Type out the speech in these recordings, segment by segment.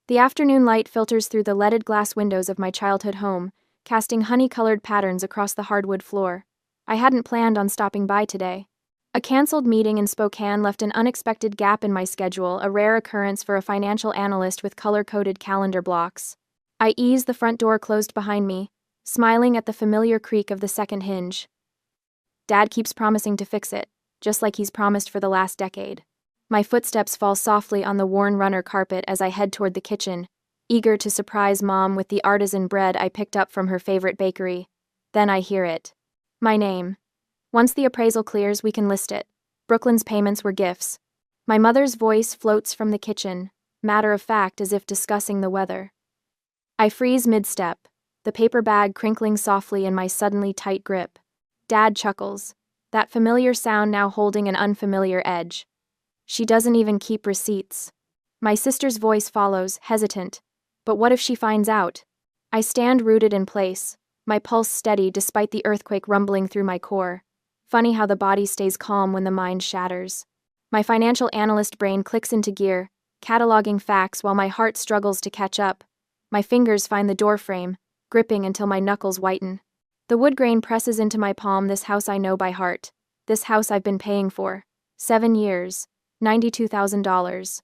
The afternoon light filters through the leaded glass windows of my childhood home, casting honey-colored patterns across the hardwood floor. I hadn't planned on stopping by today. A canceled meeting in Spokane left an unexpected gap in my schedule, a rare occurrence for a financial analyst with color-coded calendar blocks. I ease the front door closed behind me, smiling at the familiar creak of the second hinge. Dad keeps promising to fix it, just like he's promised for the last decade. My footsteps fall softly on the worn runner carpet as I head toward the kitchen, eager to surprise Mom with the artisan bread I picked up from her favorite bakery. Then I hear it. My name. Once the appraisal clears, we can list it. Brooklyn's payments were gifts. My mother's voice floats from the kitchen, matter of fact as if discussing the weather. I freeze mid-step, the paper bag crinkling softly in my suddenly tight grip. Dad chuckles, that familiar sound now holding an unfamiliar edge. She doesn't even keep receipts. My sister's voice follows, hesitant. But what if she finds out? I stand rooted in place, my pulse steady despite the earthquake rumbling through my core. Funny how the body stays calm when the mind shatters. My financial analyst brain clicks into gear, cataloging facts while my heart struggles to catch up. My fingers find the doorframe, gripping until my knuckles whiten. The wood grain presses into my palm. This house I know by heart. This house I've been paying for. 7 years. $92,000.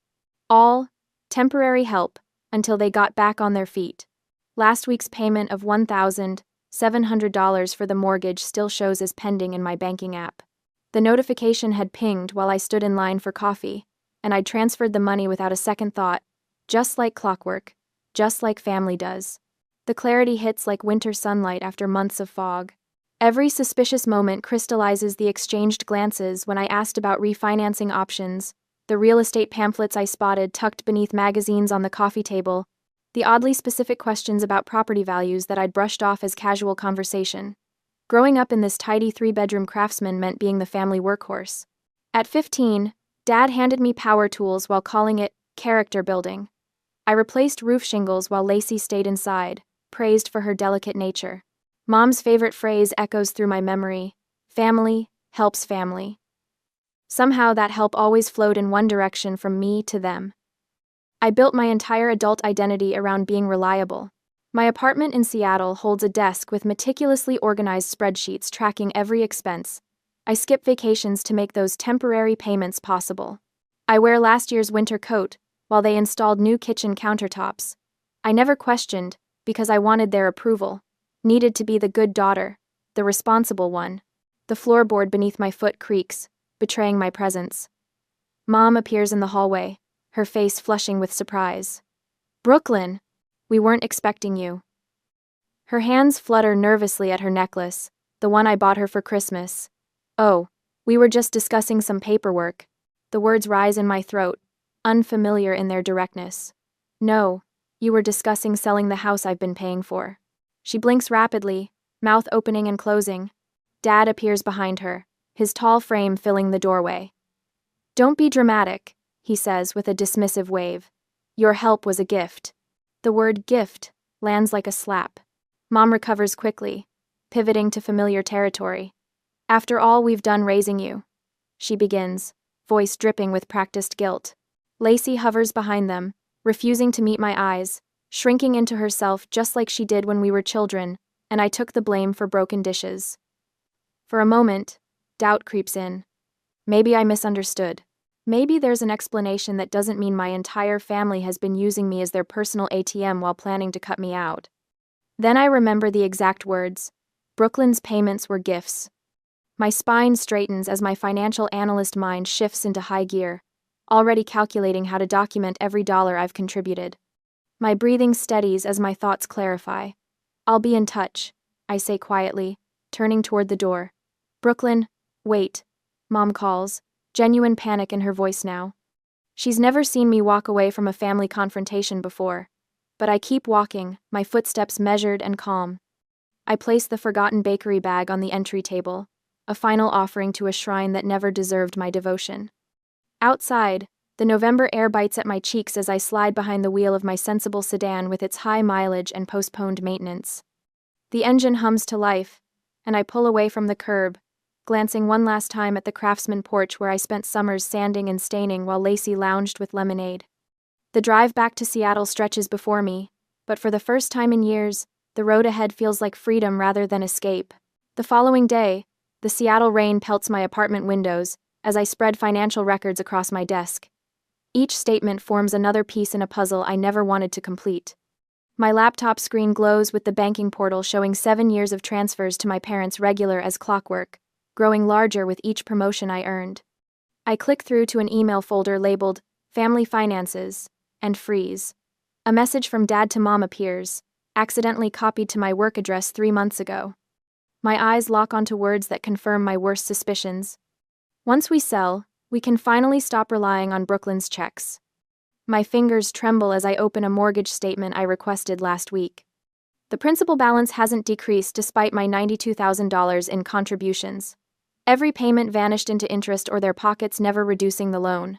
All temporary help until they got back on their feet. Last week's payment of $1,700 for the mortgage still shows as pending in my banking app. The notification had pinged while I stood in line for coffee, and I'd transferred the money without a second thought, just like clockwork, just like family does. The clarity hits like winter sunlight after months of fog. Every suspicious moment crystallizes the exchanged glances when I asked about refinancing options, the real estate pamphlets I spotted tucked beneath magazines on the coffee table, the oddly specific questions about property values that I'd brushed off as casual conversation. Growing up in this tidy 3-bedroom Craftsman meant being the family workhorse. At 15, Dad handed me power tools while calling it character building. I replaced roof shingles while Lacey stayed inside, praised for her delicate nature. Mom's favorite phrase echoes through my memory: family helps family. Somehow that help always flowed in one direction from me to them. I built my entire adult identity around being reliable. My apartment in Seattle holds a desk with meticulously organized spreadsheets tracking every expense. I skip vacations to make those temporary payments possible. I wear last year's winter coat while they installed new kitchen countertops. I never questioned, because I wanted their approval. Needed to be the good daughter, the responsible one. The floorboard beneath my foot creaks, betraying my presence. Mom appears in the hallway, her face flushing with surprise. "Brooklyn, we weren't expecting you." Her hands flutter nervously at her necklace, the one I bought her for Christmas. "Oh, we were just discussing some paperwork." The words rise in my throat, unfamiliar in their directness. "No, you were discussing selling the house I've been paying for." She blinks rapidly, mouth opening and closing. Dad appears behind her, his tall frame filling the doorway. "Don't be dramatic," he says with a dismissive wave. "Your help was a gift." The word gift lands like a slap. Mom recovers quickly, pivoting to familiar territory. "After all we've done raising you," she begins, voice dripping with practiced guilt. Lacey hovers behind them, refusing to meet my eyes, shrinking into herself just like she did when we were children, and I took the blame for broken dishes. For a moment, doubt creeps in. Maybe I misunderstood. Maybe there's an explanation that doesn't mean my entire family has been using me as their personal ATM while planning to cut me out. Then I remember the exact words. Brooklyn's payments were gifts. My spine straightens as my financial analyst mind shifts into high gear, already calculating how to document every dollar I've contributed. My breathing steadies as my thoughts clarify. "I'll be in touch," I say quietly, turning toward the door. "Brooklyn, wait," Mom calls, genuine panic in her voice now. She's never seen me walk away from a family confrontation before, but I keep walking, my footsteps measured and calm. I place the forgotten bakery bag on the entry table, a final offering to a shrine that never deserved my devotion. Outside, the November air bites at my cheeks as I slide behind the wheel of my sensible sedan with its high mileage and postponed maintenance. The engine hums to life, and I pull away from the curb, glancing one last time at the Craftsman porch where I spent summers sanding and staining while Lacey lounged with lemonade. The drive back to Seattle stretches before me, but for the first time in years, the road ahead feels like freedom rather than escape. The following day, the Seattle rain pelts my apartment windows as I spread financial records across my desk. Each statement forms another piece in a puzzle I never wanted to complete. My laptop screen glows with the banking portal showing 7 years of transfers to my parents regular as clockwork, growing larger with each promotion I earned. I click through to an email folder labeled Family Finances and freeze. A message from Dad to Mom appears, accidentally copied to my work address 3 months ago. My eyes lock onto words that confirm my worst suspicions. Once we sell, we can finally stop relying on Brooklyn's checks. My fingers tremble as I open a mortgage statement I requested last week. The principal balance hasn't decreased despite my $92,000 in contributions. Every payment vanished into interest or their pockets, never reducing the loan.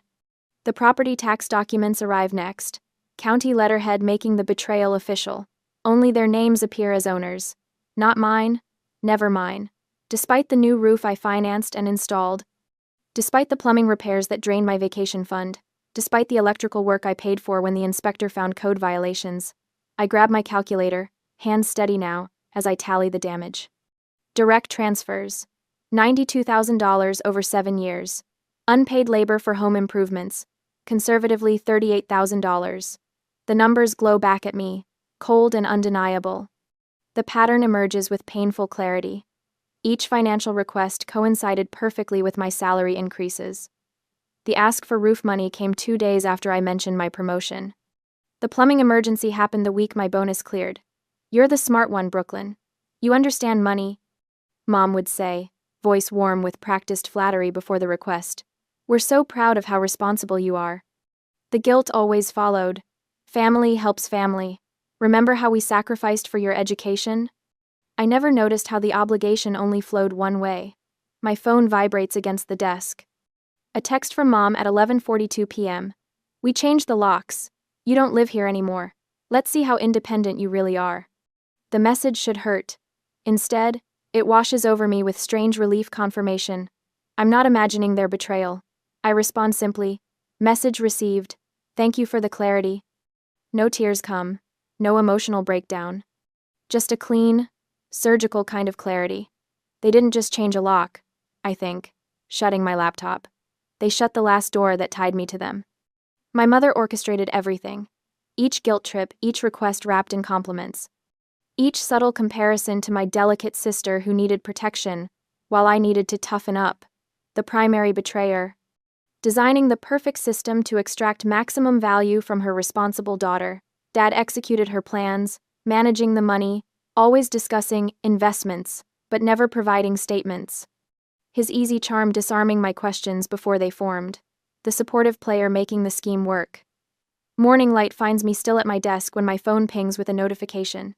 The property tax documents arrive next, county letterhead making the betrayal official. Only their names appear as owners. Not mine, never mine. Despite the new roof I financed and installed, despite the plumbing repairs that drained my vacation fund, despite the electrical work I paid for when the inspector found code violations, I grab my calculator, hands steady now, as I tally the damage. Direct transfers. $92,000 over 7 years. Unpaid labor for home improvements. Conservatively $38,000. The numbers glow back at me, cold and undeniable. The pattern emerges with painful clarity. Each financial request coincided perfectly with my salary increases. The ask for roof money came 2 days after I mentioned my promotion. The plumbing emergency happened the week my bonus cleared. "You're the smart one, Brooklyn. You understand money," Mom would say, voice warm with practiced flattery before the request. "We're so proud of how responsible you are." The guilt always followed. Family helps family. Remember how we sacrificed for your education? I never noticed how the obligation only flowed one way. My phone vibrates against the desk. A text from Mom at 11:42 p.m. "We changed the locks. You don't live here anymore. Let's see how independent you really are." The message should hurt. Instead, it washes over me with strange relief confirmation. I'm not imagining their betrayal. I respond simply, "Message received. Thank you for the clarity." No tears come. No emotional breakdown. Just a clean, surgical kind of clarity. They didn't just change a lock, I think, shutting my laptop. They shut the last door that tied me to them. My mother orchestrated everything. Each guilt trip, each request wrapped in compliments. Each subtle comparison to my delicate sister who needed protection, while I needed to toughen up. The primary betrayer. Designing the perfect system to extract maximum value from her responsible daughter. Dad executed her plans, managing the money, always discussing investments, but never providing statements. His easy charm disarming my questions before they formed. The supportive player making the scheme work. Morning light finds me still at my desk when my phone pings with a notification.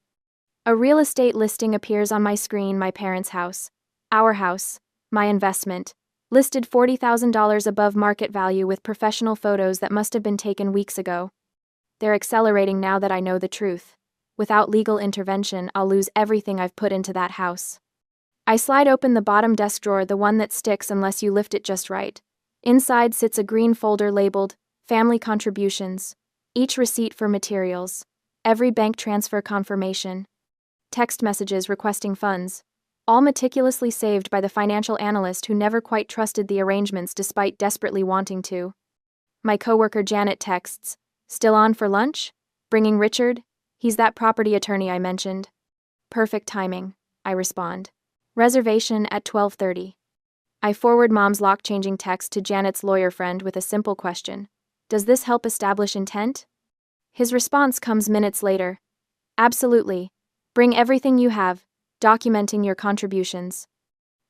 A real estate listing appears on my screen. My parents' house. Our house. My investment. Listed $40,000 above market value with professional photos that must have been taken weeks ago. They're accelerating now that I know the truth. Without legal intervention, I'll lose everything I've put into that house. I slide open the bottom desk drawer, the one that sticks unless you lift it just right. Inside sits a green folder labeled Family Contributions. Each receipt for materials. Every bank transfer confirmation. Text messages requesting funds. All meticulously saved by the financial analyst who never quite trusted the arrangements despite desperately wanting to. My coworker Janet texts, "Still on for lunch? Bringing Richard? He's that property attorney I mentioned." "Perfect timing," I respond. "Reservation at 12:30. I forward Mom's lock-changing text to Janet's lawyer friend with a simple question. "Does this help establish intent?" His response comes minutes later. "Absolutely. Bring everything you have, documenting your contributions."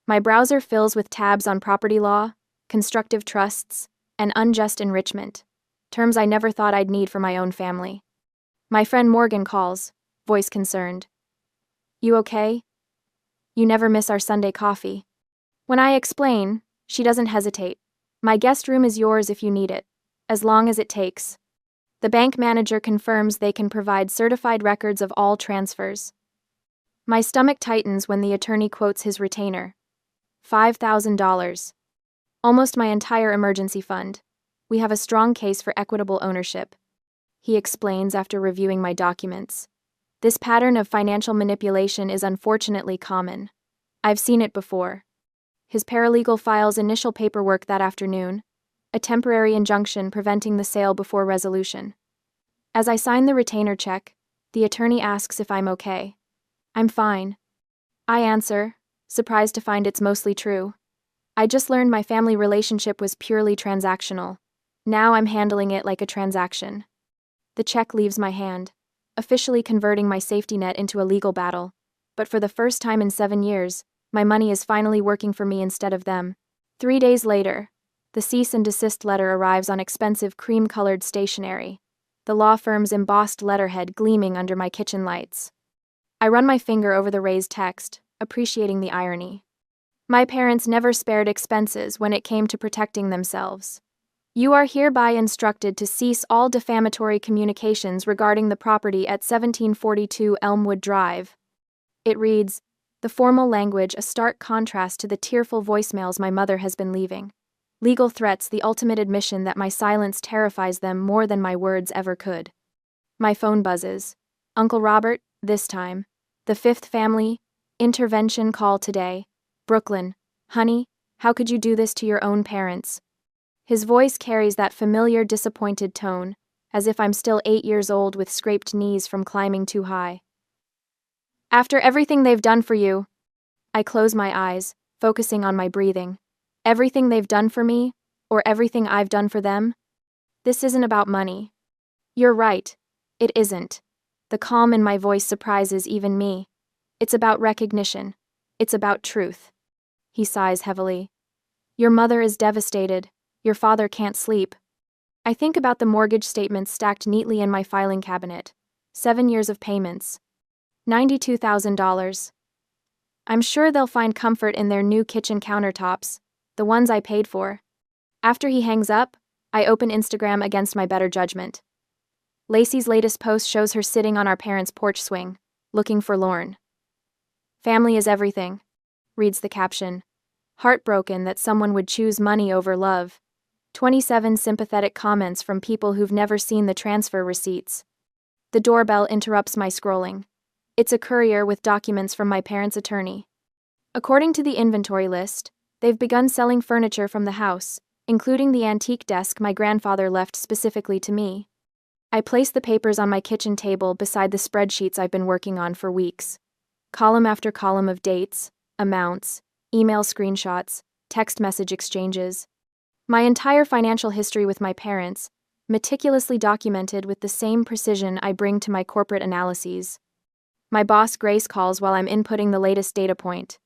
My browser fills with tabs on property law, constructive trusts, and unjust enrichment. Terms I never thought I'd need for my own family. My friend Morgan calls, voice concerned. "You okay? You never miss our Sunday coffee." When I explain, she doesn't hesitate. "My guest room is yours if you need it, as long as it takes." The bank manager confirms they can provide certified records of all transfers. My stomach tightens when the attorney quotes his retainer. $5,000. Almost my entire emergency fund. We have a strong case for equitable ownership. he explains after reviewing my documents. This pattern of financial manipulation is unfortunately common. I've seen it before. His paralegal files initial paperwork that afternoon, a temporary injunction preventing the sale before resolution. As I sign the retainer check, the attorney asks if I'm okay. I'm fine. I answer, surprised to find it's mostly true. I just learned my family relationship was purely transactional. Now I'm handling it like a transaction. The check leaves my hand, officially converting my safety net into a legal battle. But for the first time in 7 years, my money is finally working for me instead of them. 3 days later, the cease and desist letter arrives on expensive cream-colored stationery, the law firm's embossed letterhead gleaming under my kitchen lights. I run my finger over the raised text, appreciating the irony. My parents never spared expenses when it came to protecting themselves. You are hereby instructed to cease all defamatory communications regarding the property at 1742 Elmwood Drive. It reads, the formal language a stark contrast to the tearful voicemails my mother has been leaving. Legal threats the ultimate admission that my silence terrifies them more than my words ever could. My phone buzzes. Uncle Robert, this time. The fifth family, intervention call today. Brooklyn, honey, how could you do this to your own parents? His voice carries that familiar disappointed tone, as if I'm still 8 years old with scraped knees from climbing too high. After everything they've done for you, I close my eyes, focusing on my breathing. Everything they've done for me, or everything I've done for them? This isn't about money. You're right, it isn't. The calm in my voice surprises even me. It's about recognition. It's about truth. He sighs heavily. Your mother is devastated. Your father can't sleep. I think about the mortgage statements stacked neatly in my filing cabinet. 7 years of payments. $92,000. I'm sure they'll find comfort in their new kitchen countertops, the ones I paid for. After he hangs up, I open Instagram against my better judgment. Lacey's latest post shows her sitting on our parents' porch swing, looking forlorn. Family is everything, reads the caption. Heartbroken that someone would choose money over love. 27 sympathetic comments from people who've never seen the transfer receipts. The doorbell interrupts my scrolling. It's a courier with documents from my parents' attorney. According to the inventory list, they've begun selling furniture from the house, including the antique desk my grandfather left specifically to me. I place the papers on my kitchen table beside the spreadsheets I've been working on for weeks. Column after column of dates, amounts, email screenshots, text message exchanges. My entire financial history with my parents, meticulously documented with the same precision I bring to my corporate analyses. My boss Grace calls while I'm inputting the latest data point.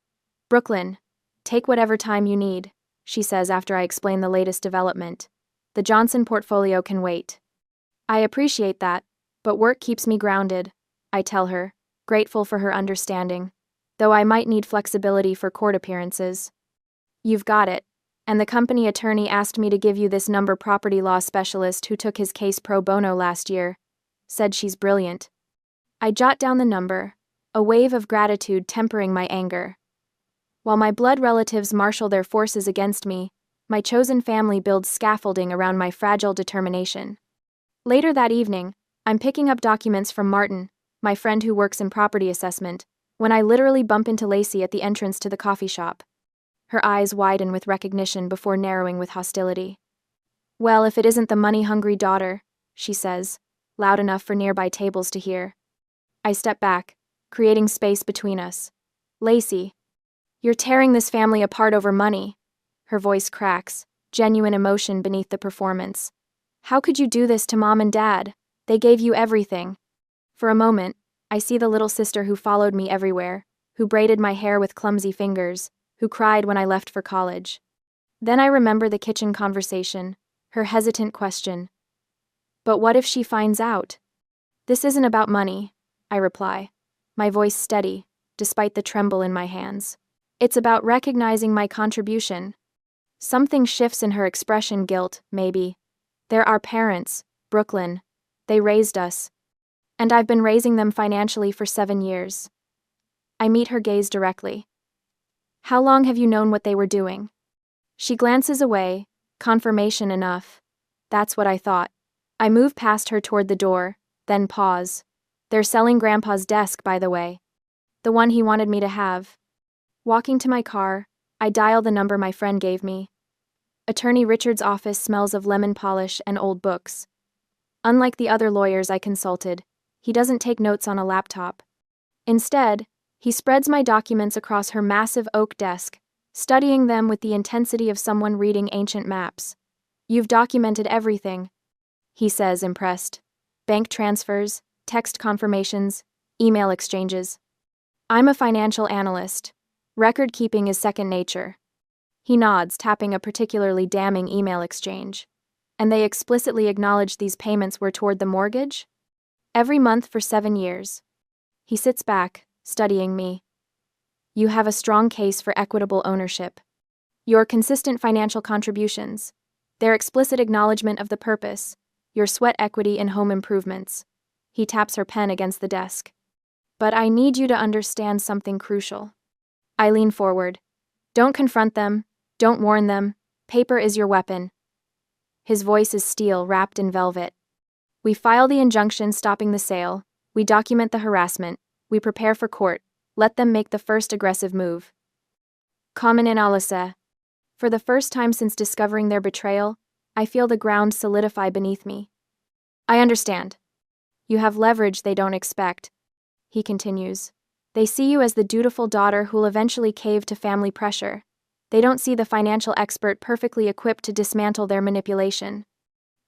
Brooklyn, take whatever time you need, she says after I explain the latest development. The Johnson portfolio can wait. I appreciate that, but work keeps me grounded, I tell her, grateful for her understanding, though I might need flexibility for court appearances. You've got it, and the company attorney asked me to give you this number. Property law specialist who took his case pro bono last year said she's brilliant. I jot down the number, a wave of gratitude tempering my anger. While my blood relatives marshal their forces against me, my chosen family builds scaffolding around my fragile determination. Later that evening, I'm picking up documents from Martin, my friend who works in property assessment, when I literally bump into Lacey at the entrance to the coffee shop. Her eyes widen with recognition before narrowing with hostility. Well, if it isn't the money-hungry daughter, she says, loud enough for nearby tables to hear. I step back, creating space between us. Lacey, you're tearing this family apart over money. Her voice cracks, genuine emotion beneath the performance. How could you do this to Mom and Dad? They gave you everything. For a moment, I see the little sister who followed me everywhere, who braided my hair with clumsy fingers, who cried when I left for college. Then I remember the kitchen conversation, her hesitant question. But what if she finds out? This isn't about money, I reply, my voice steady, despite the tremble in my hands. It's about recognizing my contribution. Something shifts in her expression. Guilt, maybe. They're our parents, Brooklyn. They raised us. And I've been raising them financially for 7 years. I meet her gaze directly. How long have you known what they were doing? She glances away, confirmation enough. That's what I thought. I move past her toward the door, then pause. They're selling Grandpa's desk, by the way. The one he wanted me to have. Walking to my car, I dial the number my friend gave me. Attorney Richard's office smells of lemon polish and old books. Unlike the other lawyers I consulted, he doesn't take notes on a laptop. Instead, he spreads my documents across her massive oak desk, studying them with the intensity of someone reading ancient maps. "You've documented everything," he says, impressed. "Bank transfers, text confirmations, email exchanges. I'm a financial analyst. Record keeping is second nature." He nods, tapping a particularly damning email exchange. "And they explicitly acknowledged these payments were toward the mortgage? Every month for 7 years." He sits back, studying me. "You have a strong case for equitable ownership. Your consistent financial contributions, their explicit acknowledgement of the purpose, your sweat equity in home improvements." He taps her pen against the desk. "But I need you to understand something crucial." I lean forward. "Don't confront them. Don't warn them. Paper is your weapon." His voice is steel, wrapped in velvet. "We file the injunction stopping the sale. We document the harassment. We prepare for court. Let them make the first aggressive move." Common in Alise. For the first time since discovering their betrayal, I feel the ground solidify beneath me. "I understand. You have leverage they don't expect," he continues. "They see you as the dutiful daughter who'll eventually cave to family pressure. They don't see the financial expert perfectly equipped to dismantle their manipulation."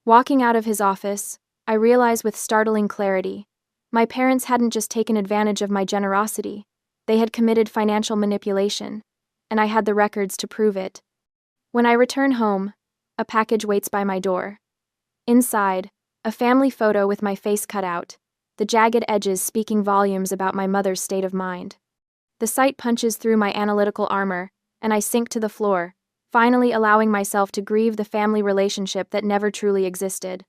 Walking out of his office, I realize with startling clarity, my parents hadn't just taken advantage of my generosity, they had committed financial manipulation, and I had the records to prove it. When I return home, a package waits by my door. Inside, a family photo with my face cut out, the jagged edges speaking volumes about my mother's state of mind. The sight punches through my analytical armor, and I sink to the floor, finally allowing myself to grieve the family relationship that never truly existed.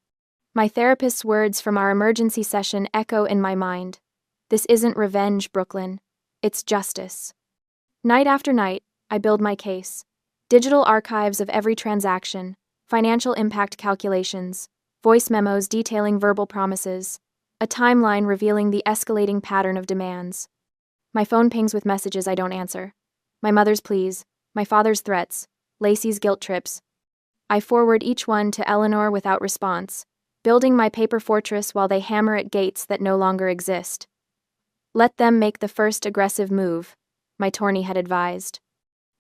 My therapist's words from our emergency session echo in my mind. "This isn't revenge, Brooklyn. It's justice." Night after night, I build my case. Digital archives of every transaction, financial impact calculations, voice memos detailing verbal promises, a timeline revealing the escalating pattern of demands. My phone pings with messages I don't answer. My mother's pleas, my father's threats, Lacey's guilt trips. I forward each one to Eleanor without response, building my paper fortress while they hammer at gates that no longer exist. "Let them make the first aggressive move," my attorney had advised.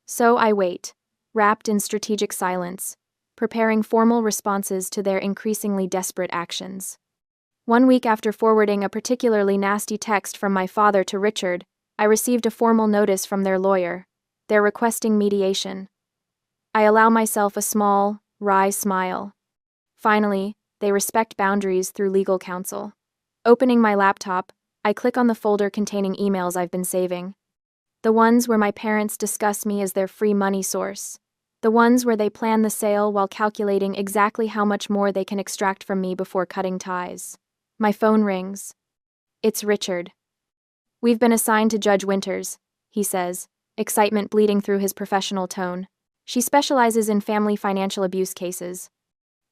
So I wait, wrapped in strategic silence, preparing formal responses to their increasingly desperate actions. 1 week after forwarding a particularly nasty text from my father to Richard, I received a formal notice from their lawyer. They're requesting mediation. I allow myself a small, wry smile. Finally, they respect boundaries through legal counsel. Opening my laptop, I click on the folder containing emails I've been saving. The ones where my parents discuss me as their free money source. The ones where they plan the sale while calculating exactly how much more they can extract from me before cutting ties. My phone rings. It's Richard. "We've been assigned to Judge Winters," he says, excitement bleeding through his professional tone. She specializes in family financial abuse cases.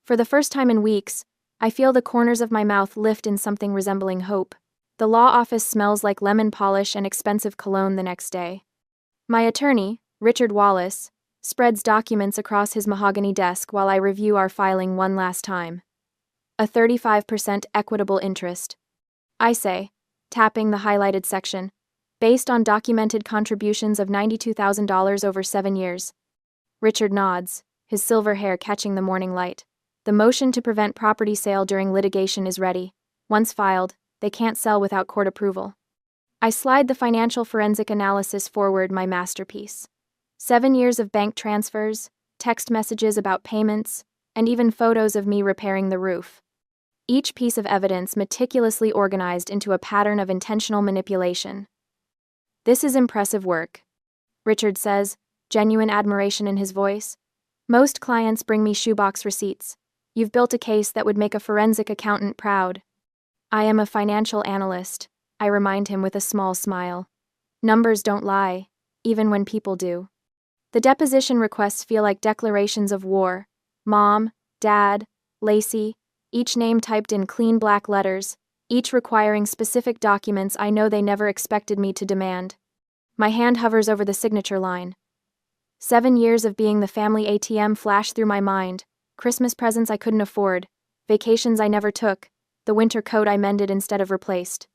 For the first time in weeks, I feel the corners of my mouth lift in something resembling hope. The law office smells like lemon polish and expensive cologne the next day. My attorney, Richard Wallace, spreads documents across his mahogany desk while I review our filing one last time. A 35% equitable interest. I say, tapping the highlighted section, based on documented contributions of $92,000 over 7 years. Richard nods, his silver hair catching the morning light. "The motion to prevent property sale during litigation is ready. Once filed, they can't sell without court approval." I slide the financial forensic analysis forward, my masterpiece. 7 years of bank transfers, text messages about payments, and even photos of me repairing the roof. Each piece of evidence meticulously organized into a pattern of intentional manipulation. "This is impressive work," Richard says, genuine admiration in his voice. "Most clients bring me shoebox receipts. You've built a case that would make a forensic accountant proud." "I am a financial analyst," I remind him with a small smile. "Numbers don't lie, even when people do." The deposition requests feel like declarations of war. Mom, Dad, Lacey, each name typed in clean black letters, each requiring specific documents I know they never expected me to demand. My hand hovers over the signature line. 7 years of being the family ATM flash through my mind, Christmas presents I couldn't afford, vacations I never took, the winter coat I mended instead of replaced.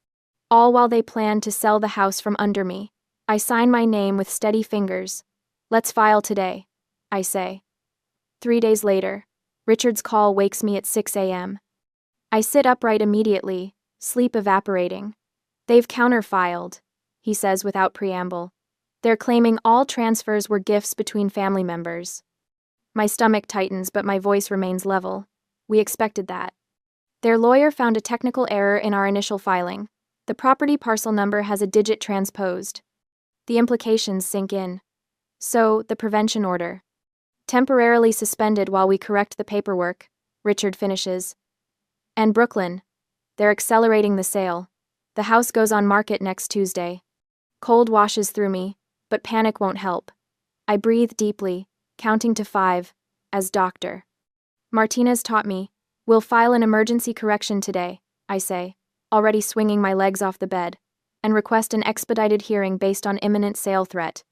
All while they planned to sell the house from under me. I sign my name with steady fingers. Let's file today, I say. 3 days later, Richard's call wakes me at 6 a.m. I sit upright immediately, sleep evaporating. They've counterfiled, he says without preamble. They're claiming all transfers were gifts between family members. My stomach tightens, but my voice remains level. We expected that. Their lawyer found a technical error in our initial filing. The property parcel number has a digit transposed. The implications sink in. So, the prevention order. Temporarily suspended while we correct the paperwork, Richard finishes. And Brooklyn. They're accelerating the sale. The house goes on market next Tuesday. Cold washes through me, but panic won't help. I breathe deeply, counting to 5, as doctor. Martinez taught me, we'll file an emergency correction today, I say, already swinging my legs off the bed, and request an expedited hearing based on imminent sale threat.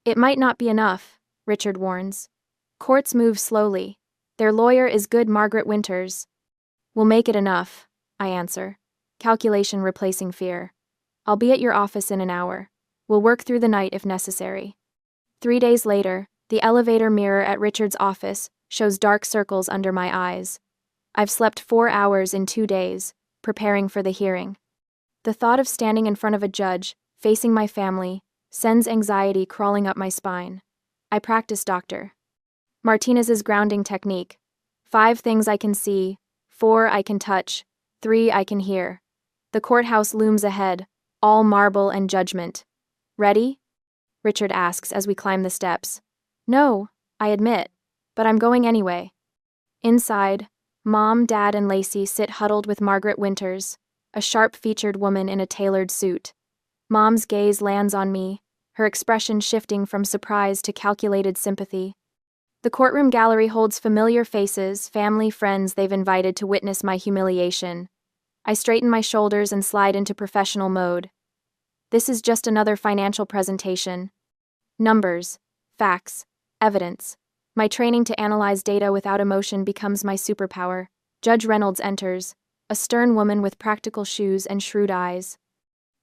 It might not be enough, Richard warns. Courts move slowly. Their lawyer is good Margaret Winters. We'll make it enough, I answer, calculation replacing fear. I'll be at your office in an hour. We'll work through the night if necessary. 3 days later, the elevator mirror at Richard's office shows dark circles under my eyes. I've slept 4 hours in 2 days, preparing for the hearing. The thought of standing in front of a judge, facing my family, sends anxiety crawling up my spine. I practice doctor. Martinez's grounding technique. 5 things I can see, 4 I can touch, 3 I can hear. The courthouse looms ahead, all marble and judgment. Ready? Richard asks as we climb the steps. No, I admit, but I'm going anyway. Inside, Mom, Dad, and Lacey sit huddled with Margaret Winters, a sharp-featured woman in a tailored suit. Mom's gaze lands on me, her expression shifting from surprise to calculated sympathy. The courtroom gallery holds familiar faces, family, friends they've invited to witness my humiliation. I straighten my shoulders and slide into professional mode. This is just another financial presentation. Numbers, facts, evidence. My training to analyze data without emotion becomes my superpower. Judge Reynolds enters, a stern woman with practical shoes and shrewd eyes.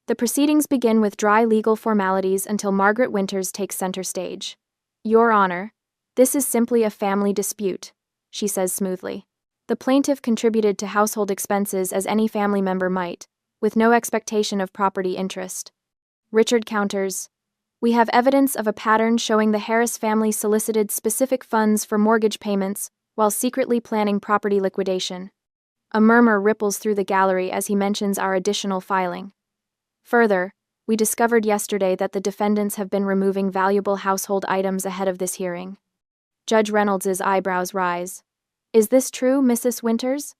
The proceedings begin with dry legal formalities until Margaret Winters takes center stage. Your Honor, this is simply a family dispute, she says smoothly. The plaintiff contributed to household expenses as any family member might, with no expectation of property interest. Richard counters, we have evidence of a pattern showing the Harris family solicited specific funds for mortgage payments while secretly planning property liquidation. A murmur ripples through the gallery as he mentions our additional filing. Further, we discovered yesterday that the defendants have been removing valuable household items ahead of this hearing. Judge Reynolds's eyebrows rise. Is this true, Mrs. Winters?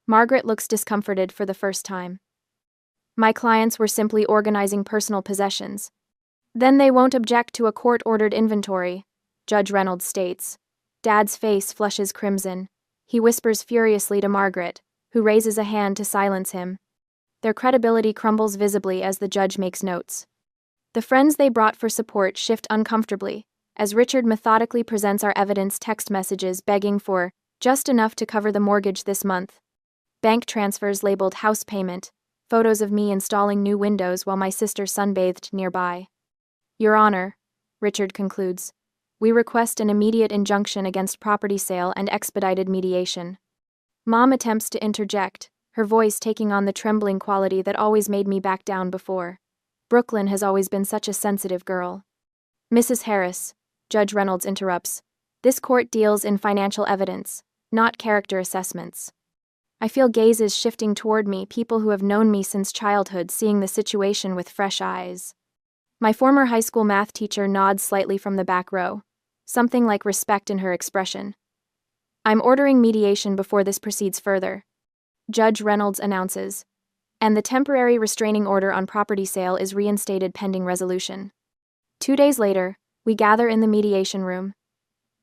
Margaret looks discomforted for the first time. My clients were simply organizing personal possessions. Then they won't object to a court-ordered inventory, Judge Reynolds states. Dad's face flushes crimson. He whispers furiously to Margaret, who raises a hand to silence him. Their credibility crumbles visibly as the judge makes notes. The friends they brought for support shift uncomfortably, as Richard methodically presents our evidence text messages begging for just enough to cover the mortgage this month. Bank transfers labeled house payment, photos of me installing new windows while my sister sunbathed nearby. Your Honor, Richard concludes, we request an immediate injunction against property sale and expedited mediation. Mom attempts to interject, her voice taking on the trembling quality that always made me back down before. Brooklyn has always been such a sensitive girl. Mrs. Harris, Judge Reynolds interrupts, this court deals in financial evidence, not character assessments. I feel gazes shifting toward me, people who have known me since childhood seeing the situation with fresh eyes. My former high school math teacher nods slightly from the back row, something like respect in her expression. I'm ordering mediation before this proceeds further, Judge Reynolds announces, and the temporary restraining order on property sale is reinstated pending resolution. 2 days later, we gather in the mediation room.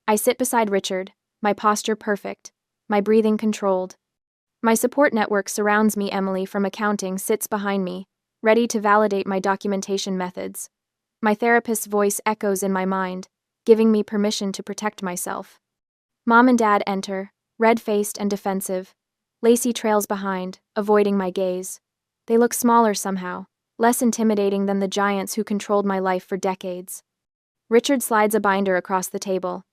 I sit beside Richard, my posture perfect, my breathing controlled. My support network surrounds me. Emily from accounting sits behind me, ready to validate my documentation methods. My therapist's voice echoes in my mind, giving me permission to protect myself. Mom and Dad enter, red-faced and defensive. Lacey trails behind, avoiding my gaze. They look smaller somehow, less intimidating than the giants who controlled my life for decades. Richard slides a binder across the table.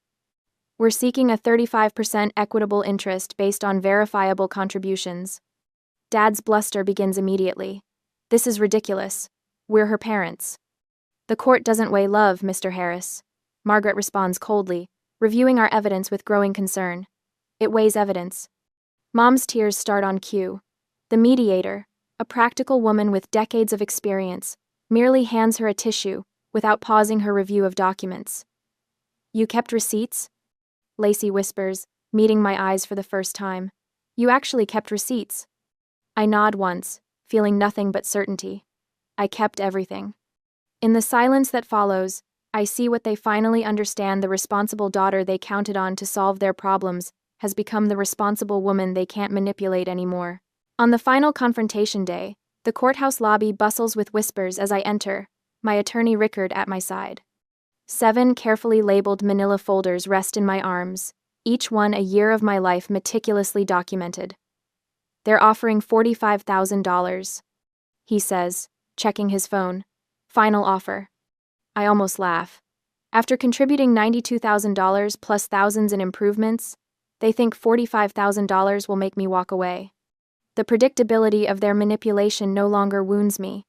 We're seeking a 35% equitable interest based on verifiable contributions. Dad's bluster begins immediately. This is ridiculous. We're her parents. The court doesn't weigh love, Mr. Harris. Margaret responds coldly, reviewing our evidence with growing concern. It weighs evidence. Mom's tears start on cue. The mediator, a practical woman with decades of experience, merely hands her a tissue, without pausing her review of documents. You kept receipts? Lacey whispers, meeting my eyes for the first time. You actually kept receipts. I nod once, feeling nothing but certainty. I kept everything. In the silence that follows, I see what they finally understand. The responsible daughter they counted on to solve their problems has become the responsible woman they can't manipulate anymore. On the final confrontation day, the courthouse lobby bustles with whispers as I enter, my attorney Rickard at my side. 7 carefully labeled manila folders rest in my arms, each one a year of my life meticulously documented. They're offering $45,000. He says, checking his phone. Final offer. I almost laugh. After contributing $92,000 plus thousands in improvements, they think $45,000 will make me walk away. The predictability of their manipulation no longer wounds me.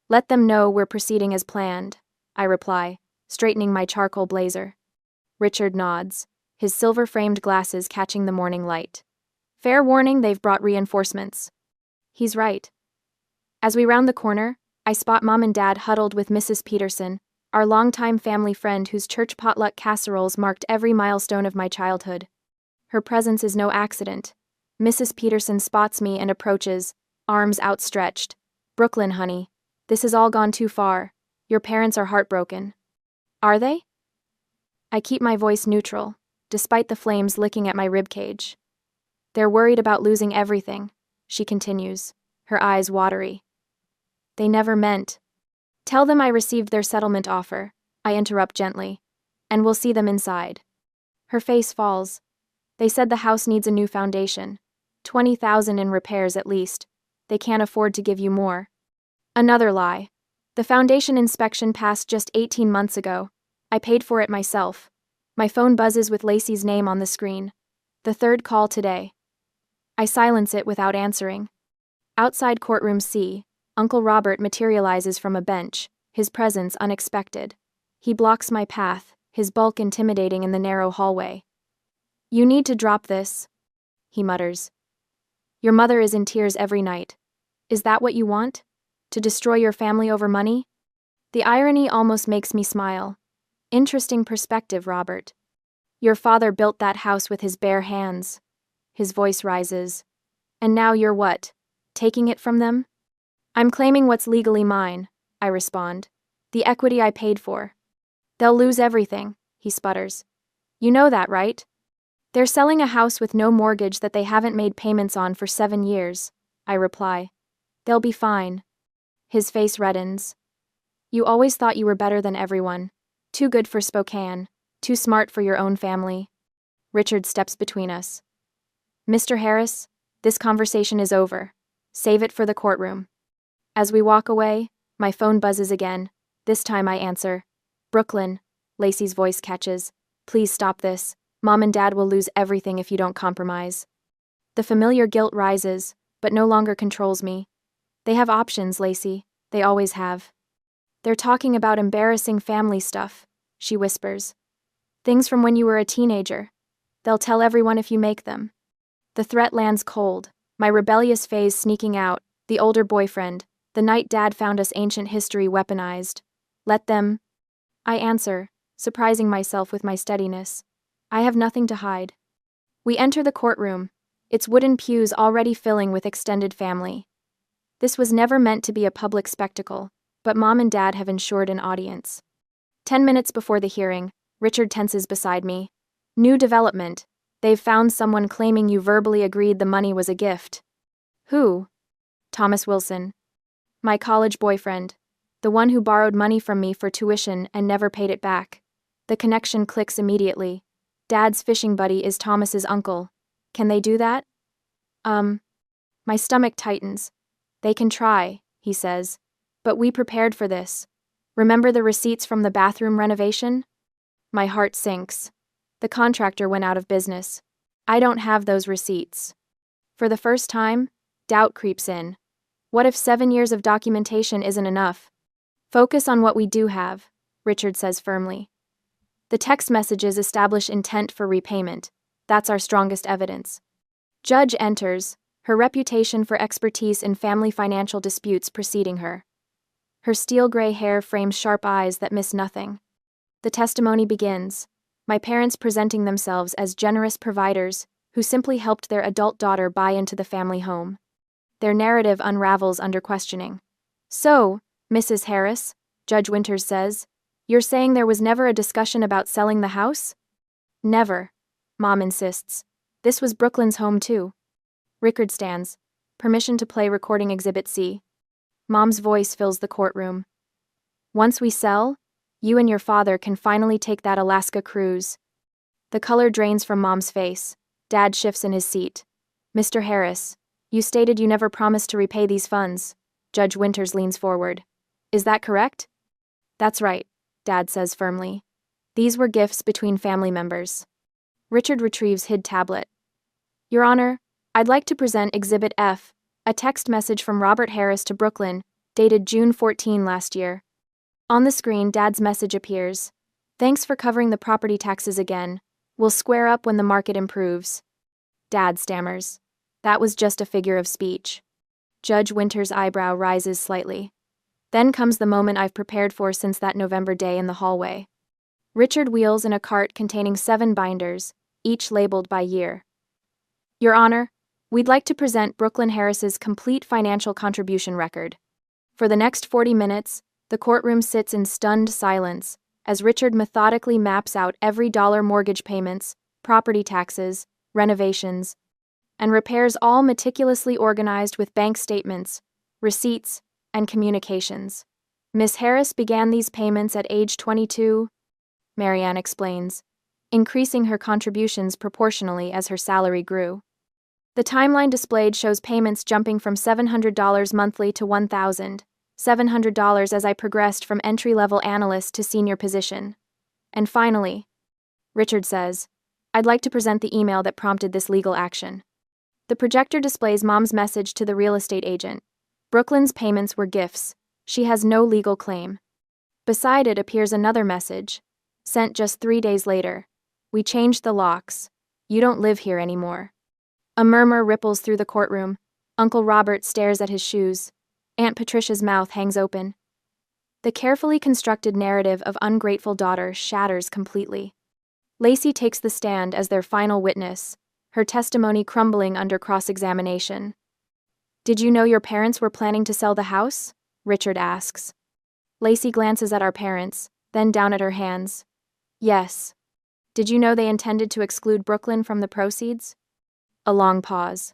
Let them know we're proceeding as planned, I reply, straightening my charcoal blazer. Richard nods, his silver-framed glasses catching the morning light. Fair warning, they've brought reinforcements. He's right. As we round the corner, I spot Mom and Dad huddled with Mrs. Peterson, our longtime family friend whose church potluck casseroles marked every milestone of my childhood. Her presence is no accident. Mrs. Peterson spots me and approaches, arms outstretched. Brooklyn, honey, this has all gone too far. Your parents are heartbroken. Are they? I keep my voice neutral, despite the flames licking at my ribcage. They're worried about losing everything, she continues, her eyes watery. They never meant. Tell them I received their settlement offer, I interrupt gently, and we'll see them inside. Her face falls. They said the house needs a new foundation. $20,000 in repairs at least. They can't afford to give you more. Another lie. The foundation inspection passed just 18 months ago. I paid for it myself. My phone buzzes with Lacey's name on the screen. The third call today. I silence it without answering. Outside courtroom C, Uncle Robert materializes from a bench, his presence unexpected. He blocks my path, his bulk intimidating in the narrow hallway. You need to drop this, he mutters. Your mother is in tears every night. Is that what you want? To destroy your family over money? The irony almost makes me smile. Interesting perspective, Robert. Your father built that house with his bare hands. His voice rises. And now you're what? Taking it from them? I'm claiming what's legally mine, I respond. The equity I paid for. They'll lose everything, he sputters. You know that, right? They're selling a house with no mortgage that they haven't made payments on for 7 years, I reply. They'll be fine. His face reddens. You always thought you were better than everyone. Too good for Spokane. Too smart for your own family. Richard steps between us. Mr. Harris, this conversation is over. Save it for the courtroom. As we walk away, my phone buzzes again. This time I answer. Brooklyn, Lacey's voice catches. Please stop this. Mom and Dad will lose everything if you don't compromise. The familiar guilt rises, but no longer controls me. They have options, Lacey. They always have. They're talking about embarrassing family stuff, she whispers. Things from when you were a teenager. They'll tell everyone if you make them. The threat lands cold, my rebellious phase sneaking out, the older boyfriend, the night Dad found us ancient history weaponized. Let them. I answer, surprising myself with my steadiness. I have nothing to hide. We enter the courtroom, its wooden pews already filling with extended family. This was never meant to be a public spectacle, but Mom and Dad have ensured an audience. 10 minutes before the hearing, Richard tenses beside me. New development. They've found someone claiming you verbally agreed the money was a gift. Who? Thomas Wilson. My college boyfriend. The one who borrowed money from me for tuition and never paid it back. The connection clicks immediately. Dad's fishing buddy is Thomas's uncle. Can they do that? My stomach tightens. They can try, he says. But we prepared for this. Remember the receipts from the bathroom renovation? My heart sinks. The contractor went out of business. I don't have those receipts. For the first time, doubt creeps in. What if 7 years of documentation isn't enough? Focus on what we do have, Richard says firmly. The text messages establish intent for repayment. That's our strongest evidence. Judge enters, her reputation for expertise in family financial disputes preceding her. Her steel gray hair frames sharp eyes that miss nothing. The testimony begins, my parents presenting themselves as generous providers who simply helped their adult daughter buy into the family home. Their narrative unravels under questioning. So, Mrs. Harris, Judge Winters says, you're saying there was never a discussion about selling the house? Never, Mom insists. This was Brooklyn's home too. Rickard stands. Permission to play recording Exhibit C. Mom's voice fills the courtroom. Once we sell, you and your father can finally take that Alaska cruise. The color drains from Mom's face. Dad shifts in his seat. Mr. Harris, you stated you never promised to repay these funds. Judge Winters leans forward. Is that correct? That's right, Dad says firmly. These were gifts between family members. Richard retrieves hid tablet. Your Honor, I'd like to present Exhibit F, a text message from Robert Harris to Brooklyn, dated June 14 last year. On the screen, Dad's message appears. Thanks for covering the property taxes again. We'll square up when the market improves. Dad stammers. That was just a figure of speech. Judge Winters' eyebrow rises slightly. Then comes the moment I've prepared for since that November day in the hallway. Richard wheels in a cart containing 7 binders, each labeled by year. Your Honor, we'd like to present Brooklyn Harris's complete financial contribution record. For the next 40 minutes, the courtroom sits in stunned silence as Richard methodically maps out every dollar mortgage payments, property taxes, renovations, and repairs all meticulously organized with bank statements, receipts, and communications. Miss Harris began these payments at age 22, Marianne explains, increasing her contributions proportionally as her salary grew. The timeline displayed shows payments jumping from $700 monthly to $1,700 as I progressed from entry-level analyst to senior position. And finally, Richard says, I'd like to present the email that prompted this legal action. The projector displays Mom's message to the real estate agent. Brooklyn's payments were gifts. She has no legal claim. Beside it appears another message, sent just 3 days later. We changed the locks. You don't live here anymore. A murmur ripples through the courtroom. Uncle Robert stares at his shoes. Aunt Patricia's mouth hangs open. The carefully constructed narrative of ungrateful daughter shatters completely. Lacey takes the stand as their final witness, her testimony crumbling under cross-examination. Did you know your parents were planning to sell the house? Richard asks. Lacey glances at our parents, then down at her hands. Yes. Did you know they intended to exclude Brooklyn from the proceeds? A long pause.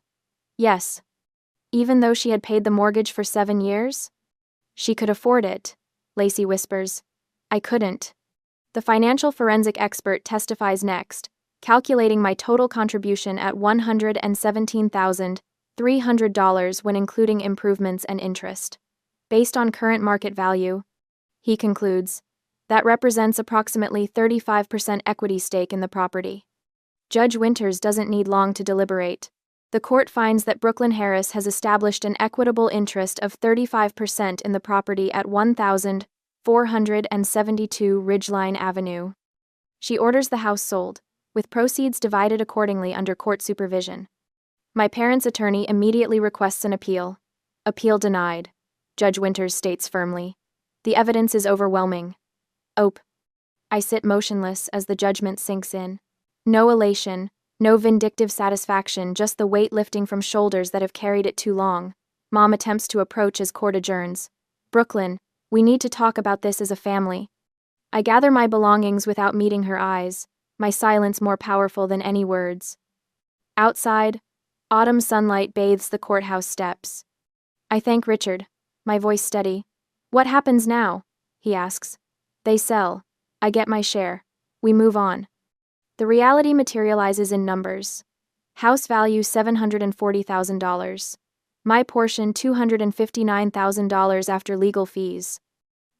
Yes. Even though she had paid the mortgage for 7 years? She could afford it, Lacey whispers. I couldn't. The financial forensic expert testifies next, calculating my total contribution at $117,300 when including improvements and interest. Based on current market value, he concludes, that represents approximately 35% equity stake in the property. Judge Winters doesn't need long to deliberate. The court finds that Brooklyn Harris has established an equitable interest of 35% in the property at 1472 Ridgeline Avenue. She orders the house sold, with proceeds divided accordingly under court supervision. My parents' attorney immediately requests an appeal. Appeal denied, Judge Winters states firmly. The evidence is overwhelming. Ope. I sit motionless as the judgment sinks in. No elation, no vindictive satisfaction, just the weight lifting from shoulders that have carried it too long. Mom attempts to approach as court adjourns. Brooklyn, we need to talk about this as a family. I gather my belongings without meeting her eyes, my silence more powerful than any words. Outside, autumn sunlight bathes the courthouse steps. I thank Richard, my voice steady. What happens now? He asks. They sell. I get my share. We move on. The reality materializes in numbers. House value $740,000. My portion $259,000 after legal fees.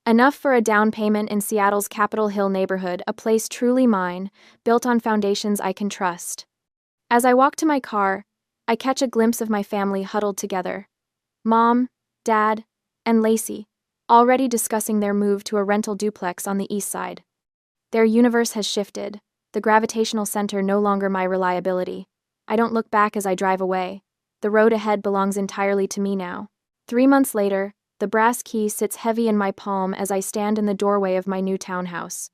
Enough for a down payment in Seattle's Capitol Hill neighborhood, a place truly mine, built on foundations I can trust. As I walk to my car, I catch a glimpse of my family huddled together. Mom, Dad, and Lacey, already discussing their move to a rental duplex on the east side. Their universe has shifted, the gravitational center no longer my reliability. I don't look back as I drive away. The road ahead belongs entirely to me now. 3 months later, the brass key sits heavy in my palm as I stand in the doorway of my new townhouse.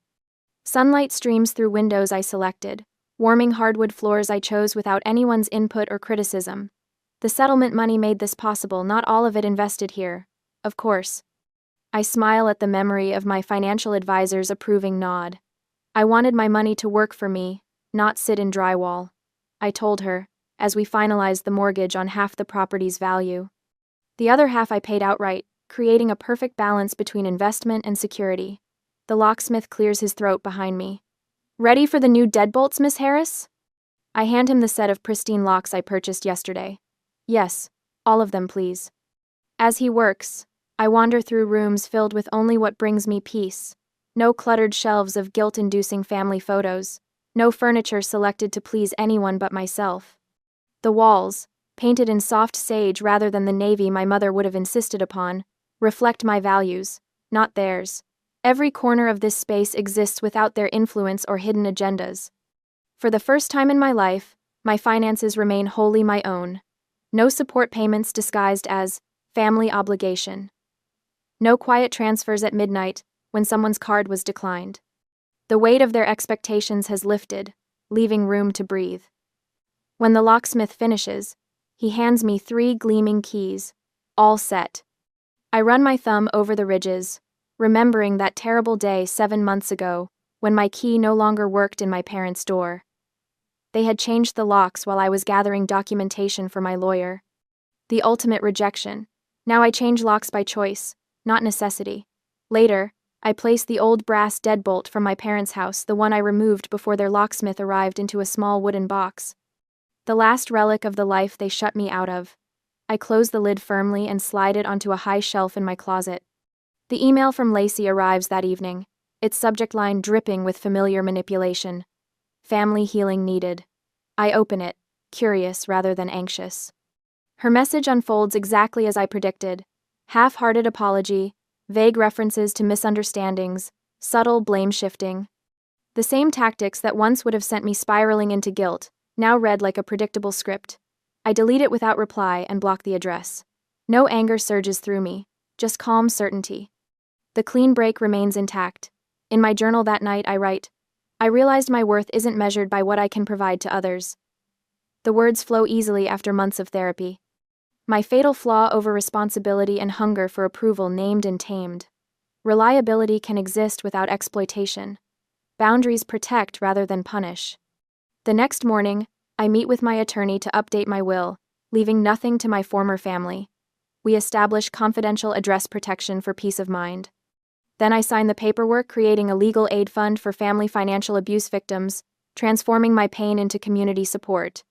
Sunlight streams through windows I selected, warming hardwood floors I chose without anyone's input or criticism. The settlement money made this possible, not all of it invested here, of course. I smile at the memory of my financial advisor's approving nod. I wanted my money to work for me, not sit in drywall. I told her, as we finalized the mortgage on half the property's value. The other half I paid outright, creating a perfect balance between investment and security. The locksmith clears his throat behind me. Ready for the new deadbolts, Miss Harris? I hand him the set of pristine locks I purchased yesterday. Yes, all of them, please. As he works, I wander through rooms filled with only what brings me peace. No cluttered shelves of guilt-inducing family photos. No furniture selected to please anyone but myself. The walls, painted in soft sage rather than the navy my mother would have insisted upon, reflect my values, not theirs. Every corner of this space exists without their influence or hidden agendas. For the first time in my life, my finances remain wholly my own. No support payments disguised as family obligation. No quiet transfers at midnight when someone's card was declined. The weight of their expectations has lifted, leaving room to breathe. When the locksmith finishes, he hands me 3 gleaming keys, all set. I run my thumb over the ridges, remembering that terrible day 7 months ago, when my key no longer worked in my parents' door. They had changed the locks while I was gathering documentation for my lawyer. The ultimate rejection. Now I change locks by choice, not necessity. Later, I place the old brass deadbolt from my parents' house, the one I removed before their locksmith arrived, into a small wooden box. The last relic of the life they shut me out of. I close the lid firmly and slide it onto a high shelf in my closet. The email from Lacey arrives that evening, its subject line dripping with familiar manipulation. Family healing needed. I open it, curious rather than anxious. Her message unfolds exactly as I predicted. Half-hearted apology, vague references to misunderstandings, subtle blame-shifting. The same tactics that once would have sent me spiraling into guilt, now read like a predictable script. I delete it without reply and block the address. No anger surges through me, just calm certainty. The clean break remains intact. In my journal that night I write, I realized my worth isn't measured by what I can provide to others. The words flow easily after months of therapy. My fatal flaw over responsibility and hunger for approval named and tamed. Reliability can exist without exploitation. Boundaries protect rather than punish. The next morning, I meet with my attorney to update my will, leaving nothing to my former family. We establish confidential address protection for peace of mind. Then I sign the paperwork creating a legal aid fund for family financial abuse victims, transforming my pain into community support.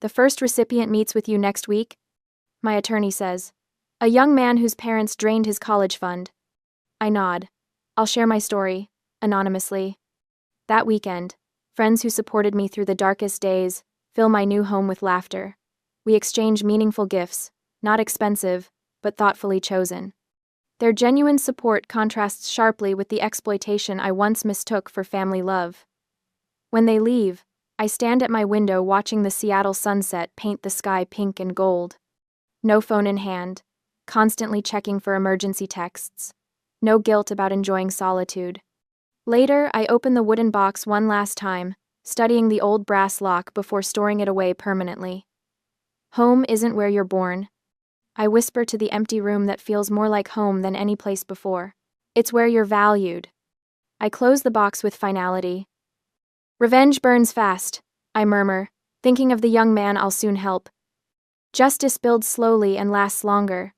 The first recipient meets with you next week, my attorney says. A young man whose parents drained his college fund. I nod. I'll share my story, anonymously. That weekend, friends who supported me through the darkest days fill my new home with laughter. We exchange meaningful gifts, not expensive, but thoughtfully chosen. Their genuine support contrasts sharply with the exploitation I once mistook for family love. When they leave, I stand at my window watching the Seattle sunset paint the sky pink and gold. No phone in hand, constantly checking for emergency texts. No guilt about enjoying solitude. Later, I open the wooden box one last time, studying the old brass lock before storing it away permanently. Home isn't where you're born. I whisper to the empty room that feels more like home than any place before. It's where you're valued. I close the box with finality. Revenge burns fast, I murmur, thinking of the young man I'll soon help. Justice builds slowly and lasts longer,